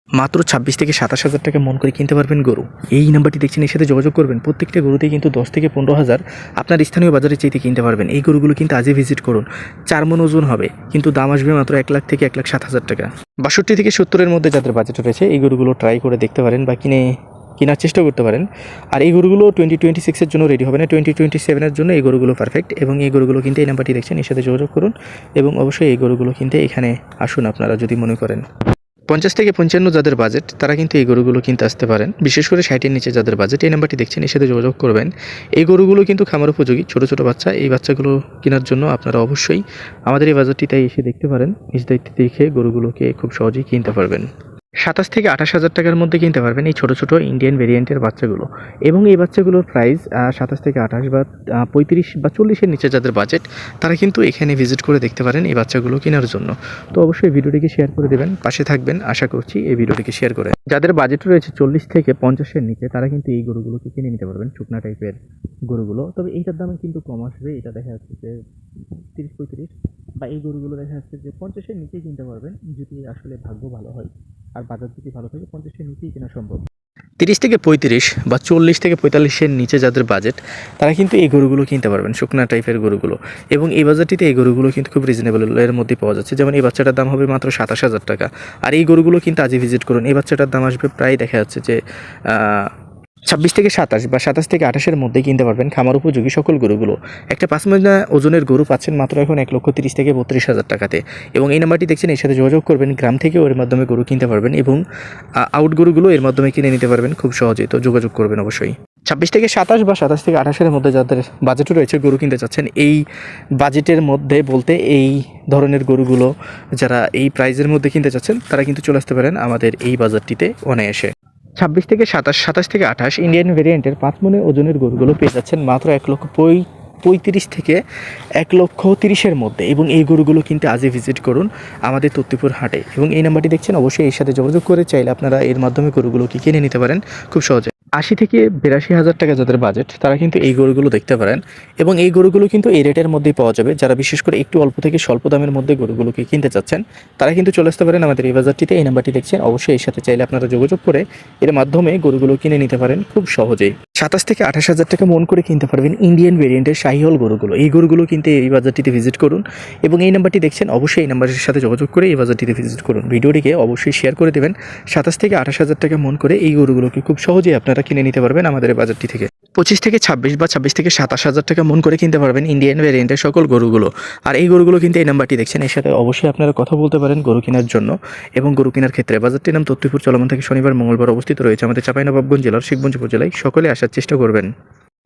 মাত্র 26 থেকে 27 হাজার টাকা মন করে কিনতে পারবেন গরু। এই নাম্বারটি দেখছেন, এর সাথে যোগাযোগ করবেন। প্রত্যেকটা গরুতেই কিন্তু 10 থেকে 15 হাজার আপনার স্থানীয় বাজারে চাইতে কিনতে পারবেন। এই গরুগুলো কিন্তু আজই ভিজিট করুন। 4 মণ ওজন হবে, কিন্তু দাম আসবে মাত্র 1 লাখ থেকে 1,07,000 টাকা। 62 থেকে 70-এর মধ্যে যাদের বাজেট রয়েছে এই গরুগুলো ট্রাই করে দেখতে পারেন বা কেনার চেষ্টা করতে পারেন। আর এই গরুগুলো 2026-এর জন্য রেডি হবে না, 2027-এর জন্য এই গরুগুলো পারফেক্ট। এবং এই গরুগুলো কিনতে এই নাম্বারটি দেখছেন, এর সাথে যোগাযোগ করুন এবং অবশ্যই এই গরুগুলো কিনতে এখানে আসুন আপনারা যদি মনে করেন। 50 থেকে 55 যাদের বাজেট তারা কিন্তু এই গরুগুলো কিনতে আসতে পারেন। বিশেষ করে 60-এর নিচে যাদের বাজেট এই নাম্বারটি দেখছেন, এর সাথে যোগাযোগ করবেন। এই গরুগুলো কিন্তু খামার উপযোগী, ছোট ছোট বাচ্চা। এই বাচ্চাগুলো কেনার জন্য আপনারা অবশ্যই আমাদের এই বাজারটিতে এসে দেখতে পারেন। নিজ দায়িত্বে দেখে গরুগুলোকে খুব সহজেই কিনতে পারবেন। 27 থেকে 28 হাজার টাকার মধ্যে কিনতে পারবেন এই ছোটো ছোটো ইন্ডিয়ান ভেরিয়েন্টের বাচ্চাগুলো। এবং এই বাচ্চাগুলোর প্রাইস 27 থেকে 28 বা 35 বা 40-এর নিচে যাদের বাজেট তারা কিন্তু এখানে ভিজিট করে দেখতে পারেন এই বাচ্চাগুলো কেনার জন্য। তো অবশ্যই ভিডিওটিকে শেয়ার করে দেবেন, পাশে থাকবেন আশা করছি এই ভিডিওটিকে শেয়ার করে। যাদের বাজেট রয়েছে 40 থেকে 50-এর নিচে তারা কিন্তু এই গরুগুলোকে কিনে নিতে পারবেন, শুকনা টাইপের গরুগুলো। তবে এইটার দামে কিন্তু কম আসবে, এটা দেখা যাচ্ছে যে 30-35, বা এই গরুগুলো দেখা যাচ্ছে যে 50-এর নিচেই কিনতে পারবেন যদি আসলে ভাগ্য ভালো হয় আর বাজার যদি ভালো থাকে। 50-এর নিচেই কেনা সম্ভব। 30 থেকে 35 বা 40 থেকে 45-এর নিচে যাদের বাজেট তারা কিন্তু এই গরুগুলো কিনতে পারবেন, শুকনা টাইপের গরুগুলো। এবং এই বাজারটিতে এই গরুগুলো কিন্তু খুব রিজনেবল এর মধ্যে পাওয়া যাচ্ছে। যেমন এই বাচ্চাটার দাম হবে মাত্র 27,000 টাকা। আর এই গরুগুলো কিন্তু আজই ভিজিট করুন। এই বাচ্চাটার দাম আসবে প্রায় দেখা যাচ্ছে যে 26 থেকে 27 বা 27 থেকে 28-এর মধ্যেই কিনতে পারবেন খামার উপযোগী সকল গরুগুলো। একটা 5 মণ ওজনের গরু পাচ্ছেন মাত্র এখন 1,30,000 থেকে 32,000 টাকাতে। এবং এই নাম্বারটি দেখছেন, এর সাথে যোগাযোগ করবেন। গ্রাম থেকেও এর মাধ্যমে গরু কিনতে পারবেন এবং আউট গরুগুলো এর মাধ্যমে কিনে নিতে পারবেন খুব সহজেই। তো যোগাযোগ করবেন অবশ্যই। 26 থেকে 27 বা 27 থেকে 28-এর মধ্যে যাদের বাজেট রয়েছে গরু কিনতে চাচ্ছেন, এই বাজেটের মধ্যে বলতে এই ধরনের গরুগুলো যারা এই প্রাইজের মধ্যে কিনতে চাচ্ছেন তারা কিন্তু চলে আসতে পারেন আমাদের এই বাজারটিতে অনায়াসে। 26 থেকে 27 থেকে 28 ইন্ডিয়ান ভেরিয়েন্টের 5 মণে ওজনের গরুগুলো পেয়ে যাচ্ছেন মাত্র 1,35,000 থেকে 1,30,000-এর মধ্যে। এবং এই গরুগুলো কিনতে আজই ভিজিট করুন আমাদের তত্ত্বপুর হাটে। এবং এই নাম্বারটি দেখছেন, অবশ্যই এর সাথে যোগাযোগ করে চাইলে আপনারা এর মাধ্যমে গরুগুলোকে কিনে নিতে পারেন খুব সহজে। 80 থেকে 82,000 টাকা যাদের বাজেট তারা কিন্তু এই গরুগুলো দেখতে পারেন। এবং এই গরুগুলো কিন্তু এই রেটের মধ্যেই পাওয়া যাবে। যারা বিশেষ করে একটু অল্প থেকে স্বল্প দামের মধ্যে গরুগুলোকে কিনতে চাচ্ছেন তারা কিন্তু চলে আসতে পারেন আমাদের এই বাজারটিতে। এই নাম্বারটি দেখছেন, অবশ্যই এর সাথে চাইলে আপনারা যোগাযোগ করে এর মাধ্যমে গরুগুলো কিনে নিতে পারেন খুব সহজেই। 27 থেকে 28,000 টাকা মন করে কিনতে পারবেন ইন্ডিয়ান ভেরিয়েন্টের শাহিওয়াল গরুগুলো। এই গরুগুলো কিনতে এই বাজারটিতে ভিজিট করুন। এবং এই নাম্বারটি দেখছেন, অবশ্যই এই নাম্বারের সাথে যোগাযোগ করে এই বাজারটিতে ভিজিট করুন। ভিডিওটিকে অবশ্যই শেয়ার করে দেবেন। 27 থেকে 28,000 টাকা মন করে এই গরুগুলোকে খুব সহজেই আপনারা কিনে নিতে পারবেন আমাদের এই বাজারটি থেকে। 25 থেকে 26 বা 26 থেকে 27,000 টাকা মন করে কিনতে পারবেন ইন্ডিয়ান ভেরিয়েন্টের সকল গরুগুলো। আর এই গরুগুলো কিন্তু এই নাম্বারটি দেখছেন, এর সাথে অবশ্যই আপনারা কথা বলতে পারেন গরু কেনার জন্য। এবং গরু কেনার ক্ষেত্রে বাজারটির নাম তত্ত্বপুর, চলমান থেকে শনিবার মঙ্গলবার অবস্থিত রয়েছে আমাদের চাঁপাইনবাবগঞ্জ জেলার শিবগঞ্জ উপজেলায়। সকলে আসার চেষ্টা করবেন।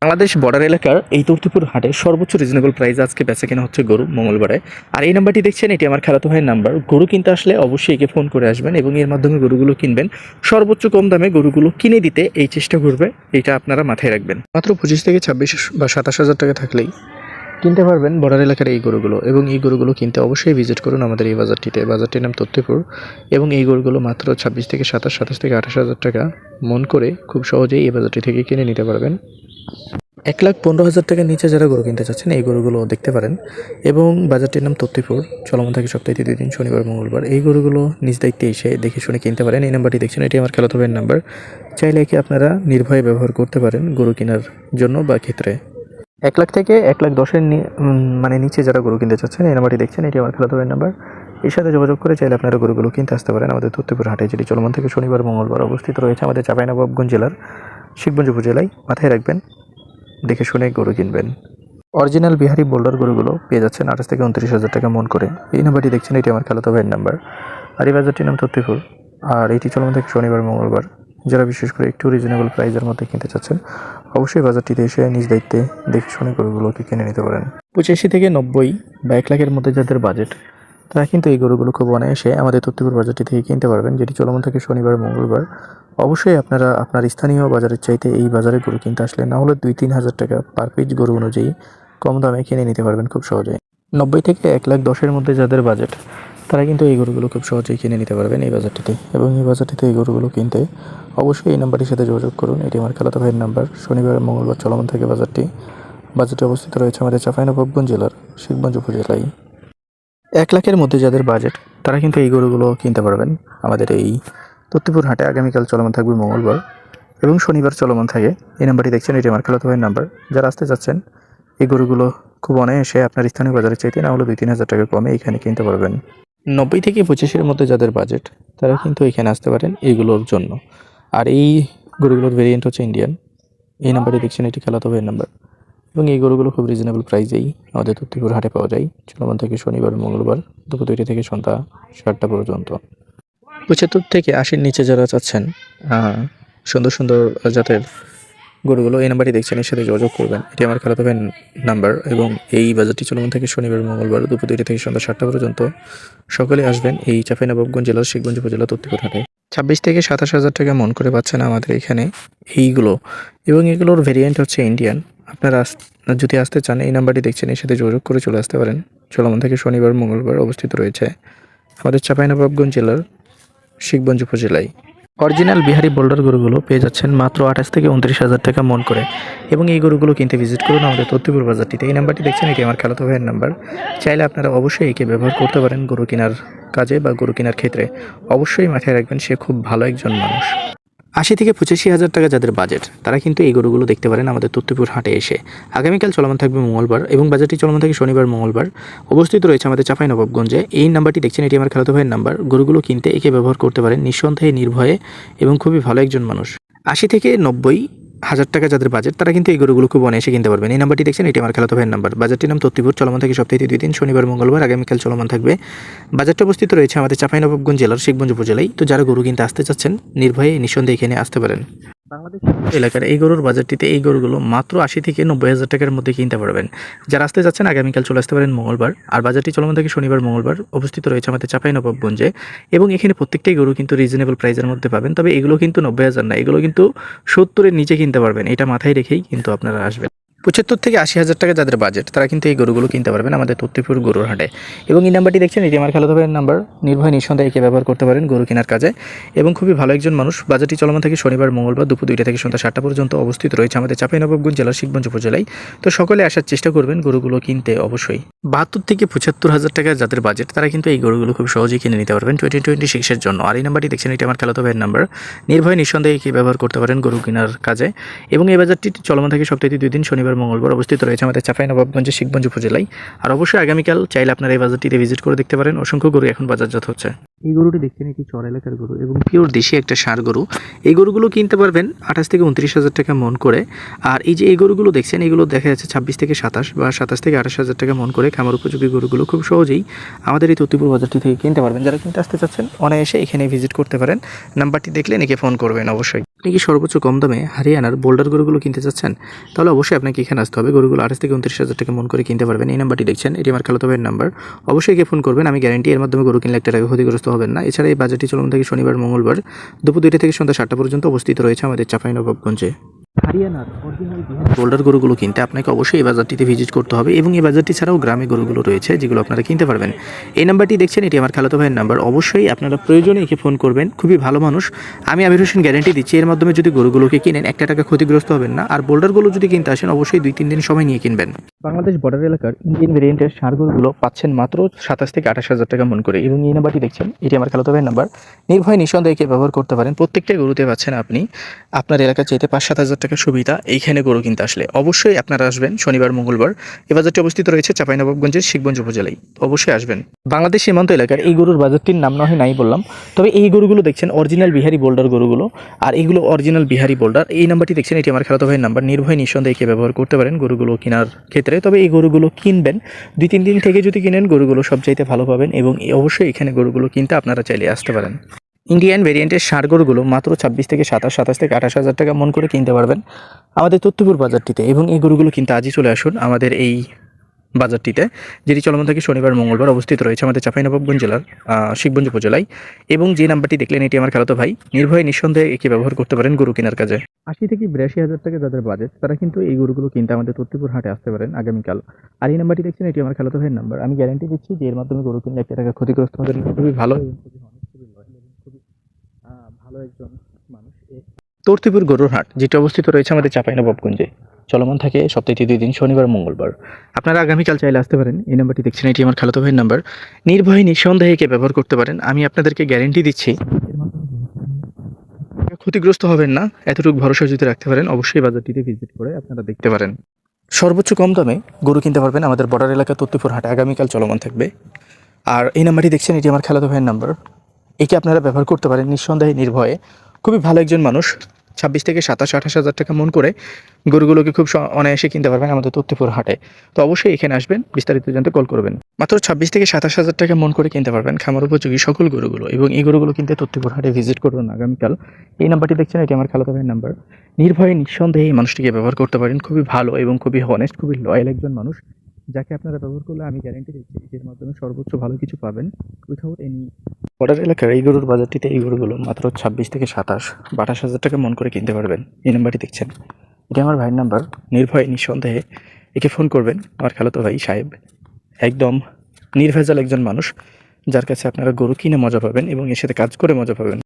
বাংলাদেশ বর্ডার এলাকার এই তত্ত্বপুর হাটে সর্বোচ্চ রিজনেবল প্রাইস আজকে বেচা কেনা হচ্ছে গরু মঙ্গলবারে। আর এই নাম্বারটি দেখছেন, এটি আমার খালাতো ভাইয়ের নাম্বার। গরু কিনতে আসলে অবশ্যই একে ফোন করে আসবেন এবং এর মাধ্যমে গরুগুলো কিনবেন। সর্বোচ্চ কম দামে গরুগুলো কিনে দিতে এই চেষ্টা করবে, এটা আপনারা মাথায় রাখবেন। মাত্র 25 থেকে 26 বা 27,000 টাকা থাকলেই কিনতে পারবেন বর্ডার এলাকার এই গরুগুলো। এবং এই গরুগুলো কিনতে অবশ্যই ভিজিট করুন আমাদের এই বাজারটিতে। বাজারটির নাম তত্ত্বপুর। এবং এই গরুগুলো মাত্র 26 থেকে 27, 27 থেকে 28,000 টাকা মন করে খুব সহজেই এই বাজারটি থেকে কিনে নিতে পারবেন। 1,15,000 টাকার নিচে যারা গরু কিনতে চাচ্ছেন এই গরুগুলো দেখতে পারেন। এবং বাজারটির নাম তত্ত্বপুর, চলমান থাকে সপ্তাহে 2 দিন, শনিবার মঙ্গলবার। এই গরুগুলো নিজ দায়িত্বে এসে দেখে শুনে কিনতে পারেন। এই নাম্বারটি দেখছেন, এটি আমার খালাতো ভাইয়ের নাম্বার। চাইলে একে আপনারা নির্ভয়ে ব্যবহার করতে পারেন গরু কেনার জন্য বা ক্ষেত্রে। 1 লাখ থেকে 1,10,000 মানে নিচে যারা গরু কিনতে চাচ্ছেন এই নাম্বারটি দেখছেন, এটি আমার খালাতো ভাইয়ের নাম্বার। এর সাথে যোগাযোগ করে চাইলে আপনারা গরুগুলো কিনতে আসতে পারেন আমাদের তত্ত্বপুর হাটে, যেটি চলমান থেকে শনিবার মঙ্গলবার অবস্থিত রয়েছে আমাদের চাঁপাইনবাবগঞ্জ জেলার শিবগঞ্জ উপজেলায়। মাথায় রাখবেন, দেখে শুনে গরু কিনবেন। অরিজিনাল বিহারি বোল্ডার গরুগুলো পেয়ে যাচ্ছেন 28 থেকে 29,000 টাকা মন করে। এই নাম্বারটি দেখছেন, এটি আমার খালাতো ভাইয়ের নাম্বার। আর এই বাজারটির নাম তত্ত্বপুর। আর এটি চলমান থেকে শনিবার মঙ্গলবার। যারা বিশেষ করে একটু রিজনেবল প্রাইসের মধ্যে কিনতে চাচ্ছেন অবশ্যই বাজারটিতে এসে নিজ দায়িত্বে দেখে শুনে গরুগুলোকে কিনে নিতে পারেন। 85 থেকে 90 বা 1 লাখের মধ্যে যাদের বাজেট তারা কিন্তু এই গরুগুলো খুব অনায়াসে আমাদের তত্ত্বপুর বাজারটি থেকে কিনতে পারবেন, যেটি চলমান থেকে শনিবার মঙ্গলবার। অবশ্যই আপনারা আপনার স্থানীয় বাজারের চাইতে এই বাজারে গরু কিনতে আসলে না হলে 2-3 হাজার টাকা পার পিস গরু অনুযায়ী কম দামে কিনে নিতে পারবেন খুব সহজেই। 90 থেকে 1,10,000-এর মধ্যে যাদের বাজেট তারা কিন্তু এই গরুগুলো খুব সহজেই কিনে নিতে পারবেন এই বাজারটিতে। এবং এই বাজারটিতে এই গরুগুলো কিনতে অবশ্যই এই নাম্বারটির সাথে যোগাযোগ করুন। এটি আমার খালাতো ভাইয়ের নাম্বার। শনিবার মঙ্গলবার চলমান থাকে বাজারটি। বাজারটি অবস্থিত রয়েছে আমাদের চাঁপাইনবাবগঞ্জ জেলার শিবগঞ্জ উপজেলায়। 1 লাখের মধ্যে যাদের বাজেট তারা কিন্তু এই গরুগুলো কিনতে পারবেন আমাদের এই তত্ত্বপুর হাটে আগামীকাল চলমান থাকবে মঙ্গলবার এবং শনিবার চলমান থাকে। এই নাম্বারটি দেখছেন, এটি আমার খালাতো ভাইয়ের নাম্বার। যারা আসতে চাচ্ছেন এই গরুগুলো খুব অনায়াসে আপনার স্থানীয় বাজারে চাইতে না হলে 2-3 হাজার টাকা কমে এখানে কিনতে পারবেন। 90 থেকে 25-এর মধ্যে যাদের বাজেট তারা কিন্তু এখানে আসতে পারেন এইগুলোর জন্য। আর এই গরুগুলোর ভেরিয়েন্ট হচ্ছে ইন্ডিয়ান। এই নাম্বারটি দেখছেন, এটি খালাতো ভাইয়ের নাম্বার এবং এই গরুগুলো খুব রিজনেবল প্রাইসেই আমাদের তত্ত্বপুর হাটে পাওয়া যায়। চলমান থেকে শনিবার মঙ্গলবার দুপুর 2টা থেকে সন্ধ্যা 7টা পর্যন্ত। 75 থেকে 80-র নিচে যারা চাচ্ছেন সুন্দর সুন্দর জাতের গরুগুলো, এই নাম্বারটি দেখছেন, এর সাথে যোগাযোগ করবেন। এটি আমার খালাতো ভাইয়ের নাম্বার এবং এই বাজারটি চলমান থেকে শনিবার মঙ্গলবার দুপুর 2টা থেকে সন্ধ্যা 7টা পর্যন্ত। সকলে আসবেন এই চাঁপাইনবাবগঞ্জ জেলার শিখগঞ্জ উপজেলা তত্ত্বপুর হাটে। 26 থেকে 27 হাজার টাকা মন করে পাচ্ছেন আমাদের এখানে এইগুলো এবং এগুলোর ভেরিয়েন্ট হচ্ছে ইন্ডিয়ান। আপনারা যদি আসতে চান এই নাম্বারটি দেখছেন, এর সাথে যোগাযোগ করে চলে আসতে পারেন। চলমান থেকে শনিবার মঙ্গলবার অবস্থিত রয়েছে আমাদের চাঁপাইনবাবগঞ্জ জেলার শিখগঞ্জ উপজেলায়। অরিজিনাল বিহারি বোল্ডার গরুগুলো পেয়ে যাচ্ছেন মাত্র 28 থেকে 29 হাজার টাকা মন করে এবং এই গরুগুলো কিনতে ভিজিট করুন আমাদের তত্ত্বপুর বাজারটিতে। এই নাম্বারটি দেখছেন, এটি আমার খালাতো ভাইয়ের নাম্বার। চাইলে আপনারা অবশ্যই একে ব্যবহার করতে পারেন গরু কেনার কাজে বা গরু কেনার ক্ষেত্রে। অবশ্যই মাথায় রাখবেন সে খুব ভালো একজন মানুষ। 80 থেকে 85 হাজার টাকা যাদের বাজেট তারা কিন্তু এই গরুগুলো দেখতে পারেন আমাদের তত্ত্বপুর হাটে এসে। আগামীকাল চলমান থাকবে মঙ্গলবার এবং বাজারটি চলমান থাকে শনিবার মঙ্গলবার। অবস্থিত রয়েছে আমাদের চাঁপাইনবাবগঞ্জে। এই নাম্বারটি দেখছেন, এটি আমার খালাতো ভাইয়ের নাম্বার। গরুগুলো কিনতে একে ব্যবহার করতে পারেন নিঃসন্দেহে, নির্ভয়ে এবং খুবই ভালো একজন মানুষ। 80 থেকে 90 হাজার টাকা যাদের বাজেট তারা কিন্তু এই গরুগুলো খুব অনায়াসে কিনতে পারবেন। এই নাম্বারটি দেখছেন, এটি আমার খালাতো ভাইয়ের নাম্বার। বাজারটির নাম তত্ত্বপুর, চলমান থাকে সপ্তাহে 2 দিন, শনিবার মঙ্গলবার। আগামীকাল চলমান থাকবে। বাজারটি অবস্থিত রয়েছে আমাদের চাঁপাইনবাবগঞ্জ জেলার শিখগঞ্জ উপজেলায়। তো যারা গরু কিনতে আসতে চাচ্ছেন নির্ভয়ে নিঃসন্দেহে এখানে আসতে পারেন। বাংলাদেশ এলাকার এই গরুর বাজারটিতে এই গরুগুলো মাত্র 80 থেকে 90 হাজার টাকার মধ্যে কিনতে পারবেন। যারা আসতে যাচ্ছেন আগামীকাল চলে আসতে পারেন মঙ্গলবার। আর বাজারটি চলমান থাকে শনিবার মঙ্গলবার। অবস্থিত রয়েছে আমাদের চাঁপাইনবাবগঞ্জে এবং এখানে প্রত্যেকটাই গরু কিন্তু রিজনেবল প্রাইসের মধ্যে পাবেন। তবে এগুলো কিন্তু 90 হাজার না, এগুলো কিন্তু 70-এর নিচে কিনতে পারবেন। এটা মাথায় রেখেই কিন্তু আপনারা আসবেন। 75 থেকে 80 হাজার টাকা যাদের বাজেট তারা কিন্তু এই গরুগুলো কিনতে পারবেন আমাদের তত্ত্বপুর গরুর হাটে এবং এই নাম্বারটি দেখছেন, এটি আমার খালাতো ভাইয়ের নাম্বার। নির্ভয় নিঃসন্দেহে একে ব্যবহার করতে পারেন গরু কেনার কাজে এবং খুবই ভালো একজন মানুষ। বাজারটি চলমান থেকে শনিবার মঙ্গলবার দুপুর 2টা থেকে সন্ধ্যা 7টা পর্যন্ত। অবস্থিত রয়েছে আমাদের চাঁপাইনবাবগঞ্জ জেলার শিখগঞ্জ উপজেলায়। তো সকলে আসার চেষ্টা করবেন গরুগুলো কিনতে অবশ্যই। 72 থেকে 75 হাজার টাকা যাদের বাজেট তারা কিন্তু এই গরুগুলো খুব সহজেই কিনে নিতে পারবেন 2026-এর জন্য। আর এই নাম্বারটি দেখছেন, এটি আমার খালাতো ভাইয়ের নাম্বার। নির্ভয় নিঃসন্দেহে একে ব্যবহার করতে পারেন গরু কেনার কাজে এবং এই বাজারটি চলমান থাকে সপ্তাহে 2 দিন, শনিবার মঙ্গলবার। অবস্থিত রয়েছে আমাদের চাঁপাইনবাবগঞ্জের শিখগঞ্জ উপজেলায়। আর অবশ্যই আগামীকাল চাইলে আপনারা এই বাজারটিতে ভিজিট করে দেখতে পারেন। অসংখ্য গরু এখন বাজারজাত হচ্ছে। এই গরুটি দেখছেন, এটি চর এলাকার গরু এবং পিওর দেশি একটা ষাঁড় গরু। এই গরুগুলো কিনতে পারবেন 28 থেকে 29 হাজার টাকা মন করে। আর এই যে এই গরুগুলো দেখছেন, এগুলো দেখা যাচ্ছে 26 থেকে 27 বা 27 থেকে 28 হাজার টাকা মন করে। খামার উপযোগী গরুগুলো খুব সহজেই আমাদের এই তত্ত্বপুর বাজারটি থেকে কিনতে পারবেন। যারা কিনতে আসতে চাচ্ছেন অনায়াসে এখানে ভিজিট করতে পারেন। নাম্বারটি দেখলে একে ফোন করবেন অবশ্যই। আপনি কি সর্বোচ্চ কম দামে হরিয়ানার বোল্ডার গরুগুলো কিনতে চাচ্ছেন তাহলে অবশ্যই আপনাকে এখানে আসতে হবে। গরুগুলো 28 থেকে 29 হাজার টাকা মন করে কিনতে পারবেন। এই নাম্বারটি দেখছেন, এটি আমার খালাতো ভাইয়ের নাম্বার। অবশ্যই একে ফোন করবেন, আমি গ্যারান্টি এর মাধ্যমে গরু কিনলে 1 টাকা ক্ষতিগ্রস্ত হবেন না। এছাড়া এই বাজারটি চলমান থাকে শনিবার মঙ্গলবার দুপুর 2টা থেকে সন্ধ্যা 7টা পর্যন্ত। অবস্থিত রয়েছে আমাদের চাঁপাইনবাবগঞ্জে। হরিয়ানার অরিজিনাল বোল্ডার গরুগুলো কিনতে আপনাকে অবশ্যই এই বাজারটিতে ভিজিট করতে হবে এবং এই বাজারটি ছাড়াও গ্রামে গরুগুলো রয়েছে যেগুলো আপনারা কিনতে পারবেন। এই নাম্বারটি দেখছেন, এটি আমার খালাতো ভাইয়ের নাম্বার। অবশ্যই আপনারা প্রয়োজনে একে ফোন করবেন। খুবই ভালো মানুষ, আমি আমির হোসেন গ্যারান্টি দিচ্ছি এর মাধ্যমে যদি গরুগুলোকে কিনেন 1 টাকা ক্ষতিগ্রস্ত হবেন না। আর বোল্ডারগুলো যদি কিনতে আসেন অবশ্যই 2-3 দিন সময় নিয়ে কিনবেন। বাংলাদেশ বর্ডার এলাকার ইন্ডিয়ান ভেরিয়েন্টের ষাঁড় গরুগুলো পাচ্ছেন মাত্র 27 থেকে 28 হাজার টাকা মন করে এবং এই নাম্বারটি দেখছেন, এটি আমার খালাতো ভাইয়ের নাম্বার। নির্ভয় নিঃসন্দেহে একে ব্যবহার করতে পারেন। প্রত্যেকটা গরুতে পাচ্ছেন আপনি আপনার এলাকার চাইতে 5-7 হাজার টাকা সুবিধা এইখানে গরু কিনতে আসলে। অবশ্যই আপনারা আসবেন শনিবার মঙ্গলবার। এই বাজারটি অবস্থিত রয়েছে চাঁপাইনবাবগঞ্জের শিখগঞ্জ উপজেলায়। অবশ্যই আসবেন। বাংলাদেশ সীমান্ত এলাকার এই গরুর বাজারটির নাম নয় নাই বললাম, তবে এই গরুগুলো দেখছেন অরিজিনাল বিহারি বোল্ডার গরুগুলো। আর এইগুলো অরিজিনাল বিহারি বোল্ডার। এই নাম্বারটি দেখছেন, এটি আমার খালাতো ভাইয়ের নাম্বার। নির্ভয় নিঃসন্দেহে একে ব্যবহার করতে পারেন গরুগুলো কেনার ক্ষেত্রে। তবে এই গরুগুলো কিনবেন 2-3 দিন থেকে যদি কিনেন গরুগুলো সবচাইতে ভালো পাবেন এবং অবশ্যই এখানে গরুগুলো কিনতে আপনারা চাইলে আসতে পারেন। ইন্ডিয়ান ভেরিয়েন্টের ষাঁড় গরুগুলো মাত্র 26 থেকে 27 থেকে 28 হাজার টাকা মন করে কিনতে পারবেন আমাদের তত্ত্বপুর বাজারটিতে এবং এই গরুগুলো কিনতে আজই চলে আসুন আমাদের এই বাজারটিতে, যেটি চলমান থাকে শনিবার মঙ্গলবার। অবস্থিত রয়েছে আমাদের চাঁপাইনবাবগঞ্জ জেলার শিখগঞ্জ উপজেলায় এবং যে নাম্বারটি দেখলেন এটি আমার খালাতো ভাই। নির্ভয়ে নিঃসন্দেহে একে ব্যবহার করতে পারেন গরু কেনার কাজে। 80 থেকে 82 হাজার টাকা যাদের বাজেট তারা কিন্তু এই গরুগুলো কিনতে আমাদের তত্ত্বপুর হাটে আসতে পারেন আগামীকাল। আর এই নাম্বারটি দেখছেন, এটি আমার খালাতো ভাইয়ের নাম্বার। আমি গ্যারান্টি দিচ্ছি যে এর মাধ্যমে গরু কিনলে 1 টাকা ক্ষতিগ্রস্ত হবেন। খুবই ভালো এবং খুবই honest, খুবই loyal এবং খুবই ভালো একজন মানুষ। তত্ত্বপুর গরুর হাট যেটি অবস্থিত রয়েছে আমাদের চাঁপাইনবাবগঞ্জে, চলমান থাকে সপ্তাহে 2 দিন, শনিবার মঙ্গলবার। আপনারা আগামীকাল চাইলে আসতে পারেন। এই নাম্বারটি দেখছেন, এটি আমার খালাতো ভাইয়ের নাম্বার। নির্ভয়ে নিঃসন্দেহে একে ব্যবহার করতে পারেন। আমি আপনাদেরকে গ্যারান্টি দিচ্ছি এর মাধ্যমে ক্ষতিগ্রস্ত হবেন না এতটুকু ভরসা যদি রাখতে পারেন, অবশ্যই বাজারটিতে ভিজিট করে আপনারা দেখতে পারেন। সর্বোচ্চ কম দামে গরু কিনতে পারবেন আমাদের বর্ডার এলাকা তত্ত্বপুর হাটে আগামীকাল চলমান থাকবে। আর এই নাম্বারটি দেখছেন, এটি আমার খালাতো ভাইয়ের নাম্বার। একে আপনারা ব্যবহার করতে পারেন নিঃসন্দেহে, নির্ভয়ে। খুবই ভালো একজন মানুষ। 26 থেকে 27-28 হাজার টাকা মন করে গরুগুলোকে খুব অনায়াসে কিনতে পারবেন আমাদের তত্ত্বপুর হাটে। তো অবশ্যই এখানে আসবেন, বিস্তারিত জানতে কল করবেন। মাত্র 26 থেকে 27 হাজার টাকা মন করে কিনতে পারবেন খামার উপযোগী সকল গরুগুলো, এবং এই গরুগুলো কিনতে তত্ত্বপুর হাটে ভিজিট করবেন আগামীকাল। এই নাম্বারটি দেখছেন, এটি আমার খালাতো ভাইয়ের নাম্বার। নির্ভয়ে নিঃসন্দেহে এই মানুষটিকে ব্যবহার করতে পারেন। খুবই ভালো এবং খুবই হনেস্ট, খুবই লয়াল একজন মানুষ, যাকে আপনারা ব্যবহার করলে আমি গ্যারেন্টি দিচ্ছি এর মাধ্যমে সর্বোচ্চ ভালো কিছু পাবেন উইথাউট এনি। বর্ডার এলাকার এই গরুর বাজারটিতে এই গরুগুলো মাত্র 26 থেকে 27 হাজার টাকা মন করে কিনতে পারবেন। এই নাম্বারটি দেখছেন, এটা আমার ভাইয়ের নাম্বার। নির্ভয়ে নিঃসন্দেহে একে ফোন করবেন। আমার খালাতো ভাই সাহেব একদম নির্ভেজাল একজন মানুষ, যার কাছে আপনারা গরু কিনে মজা পাবেন এবং এর সাথে কাজ করে মজা পাবেন।